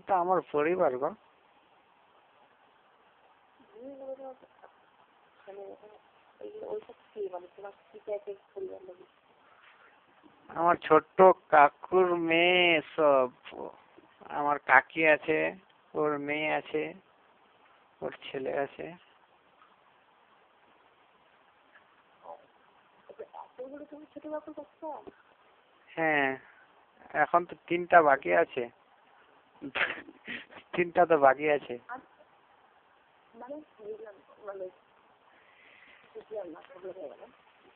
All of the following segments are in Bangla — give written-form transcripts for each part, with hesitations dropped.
তো আমার পরিবার গো। আমার ছোট্ট কাকুর মেয়ে সব, আমার কাকি আছে, ওর মেয়ে আছে, ওর ছেলে আছে। হ্যাঁ, এখন তো 3টা বাকি আছে। 3টা তো বাকি আছে।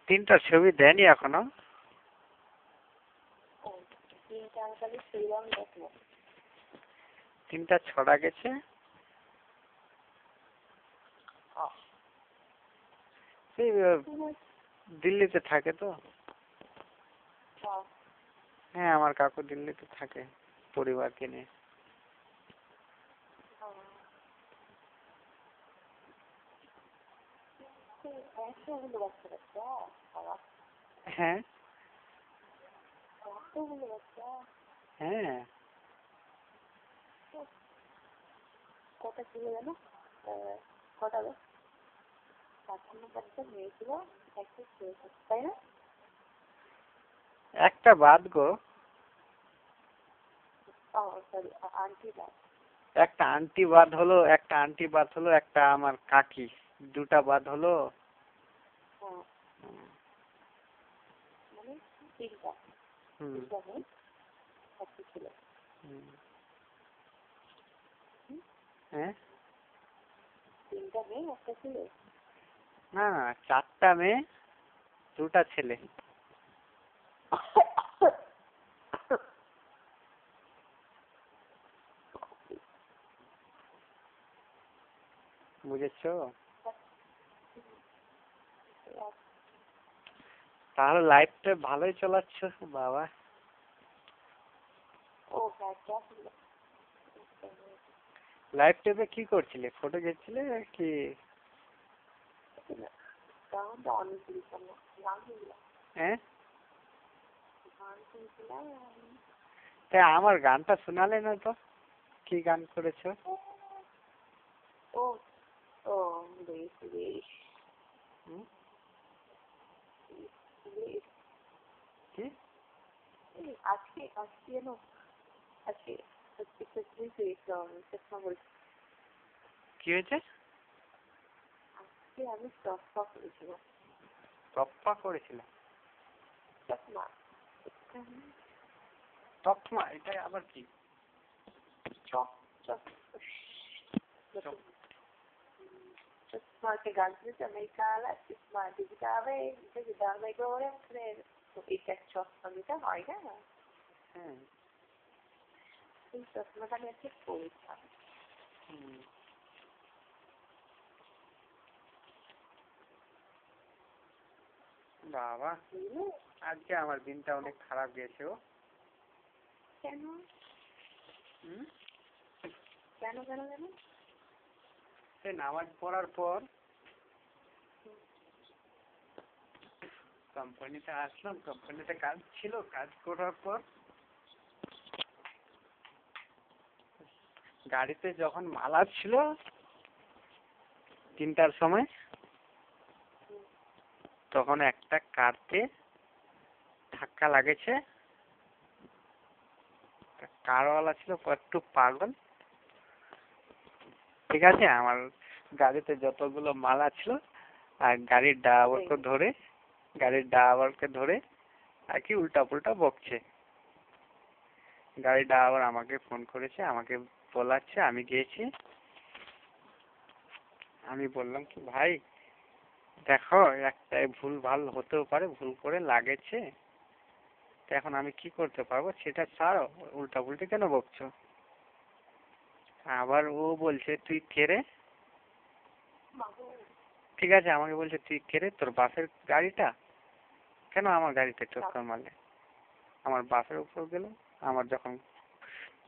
3টার ছবি দেয়নি এখনো। 3টা ছড়া গেছে। সেই দিল্লিতে থাকে তো। হ্যাঁ, আমার কাকু দিল্লিতে থাকে পরিবারকে নিয়ে। হ্যাঁ হ্যাঁ, কটা ছিল জানো? কটা গো? 55 বাচ্চা মেয়ে ছিল, একটা ছেলে ছিল, তাই না? একটা বাদ গো। সরি, আন্টি বাদ। একটা আন্টি বাদ হলো, একটা আন্টি বাদ হলো, একটা আমার কাকি, 2টা বাদ হলো। মানে 3টা। 3টা মেয়ে, একটা ছেলে। হ্যাঁ, 3টা মেয়ে, একটা ছেলে। না 4টা মেয়ে, 2টা ছেলে। বুঝেছো? তাহলে লাইফটা ভালোই চালাচ্ছ বাবা। লাইফ টাইপে কি করছিলে? ফটো ঝেড়ছিলে কি? হ্যাঁ, তাই আমার গানটা শোনালে না তো, কি গান করেছো? কি কি হয়েছে? আমি চশমা করেছিলাম। তকমা করেছিল? তকমা, এটা আবার কি? चश्मा के गान में काला चश्मा दिखावे दिखावे गोरे रे तो एक चश्मा दिखा হয় না এই চশমাটা আমি আজকে পরেছিলাম বাবা আজকে আমার দিনটা অনেক খারাপ গেছে ও কেন কেন কেন কেন এই নামাজ পড়ার পর কোম্পানিতে আসলাম কোম্পানিতে কাজ ছিল কাজ করার পর গাড়িতে যখন মাল আসছিল 3টার সময় তখন একটা কারকে ধাক্কা লাগেছে কারওয়ালা ছিল একটু পাগল ঠিক আছে আমার গাড়িতে যতগুলো মাল ছিল আর গাড়ির ড্রাইভারকে ধরে আর কি উল্টা পুল্টা বকছে গাড়ির ড্রাইভার আমাকে ফোন করেছে আমাকে বলাচ্ছে আমি গিয়েছি আমি বললাম কি ভাই দেখো একটা ভুল ভাল হতেও পারে ভুল করে লাগেছে এখন আমি কি করতে পারবো সেটা ছাড়ো উল্টা পুল্টা কেন বকছো আবার ও বলছে তুই কে রে ঠিক আছে আমাকে বলছে তুই কে রে তোর বাসের গাড়িটা কেন আমার গাড়িতে টক্কর মারলে আমার বাসের উপর গেল আমার যখন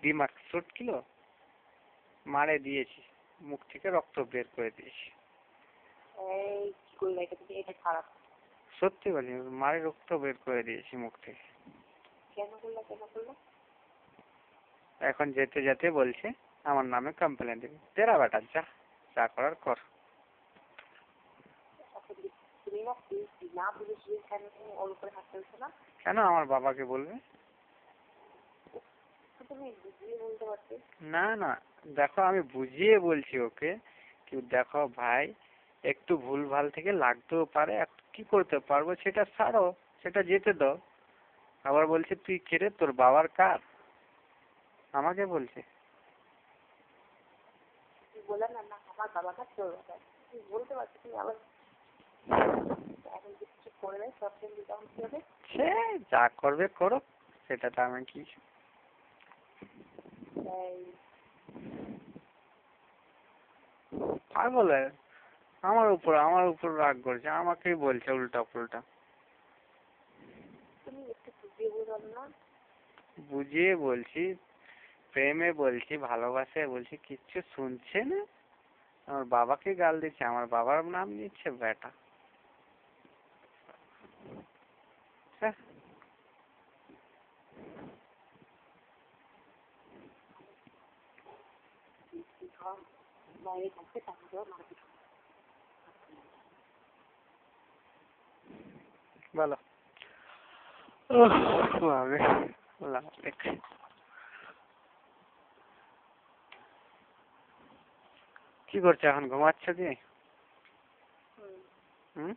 দিমাগ ছুটকিল মারে দিয়েছি মুখ থেকে রক্ত বের করে দিয়েছি সত্যি বলি মারে রক্ত বের করে দিয়েছি মুখ থেকে এখন যেতে যেতে বলছে আমার নামে কমপ্লেন দিবি। তেরা বেটা, যা যা করার কর। তুমি না প্লিজ না বুঝে শুধু কেন তুমি ওর উপরে হাত ফেলছো না? কেন আমার বাবাকে বলবে? তুমি বুঝিয়ে বলতে পারতে। না না, দেখো আমি বুঝিয়ে বলছি ওকে কি দেখো ভাই, একটু ভুল ভাল থেকে লাগতেও পারে, কি করতে পারবো সেটা ছাড়ো, সেটা যেতে দাও। আবার বলছে তুই কে রে, তোর বাবার কার? আমাকে বলছে। তুমি বললে না না আমার বাবা না তোর বাবা, তুমি বলতে পারছো, তুমি আবার এখন যে কিছু করে দেয় সব দিন দিতে কি হবে? সে যা করবে করো, সেটা তো আমি কি পাগল হয়ে আমার উপর রাগ করছে, আমাকেই বলছে উল্টা পুল্টা। তুমি একটু বুঝিয়ে বলবে না? বুঝিয়ে বলছি, প্রেমে বলছি, ভালোবাসায় বলছি, কিচ্ছু শুনছে না। আমার বাবাকে গাল দিচ্ছে, আমার বাবার নাম নিচ্ছে বেটা। হ্যাঁ, বাইরে থাকতে তাহলেও মারপিট বলো। আমি কি করছো এখন, ঘুমাচ্ছ কি? হুম হুম?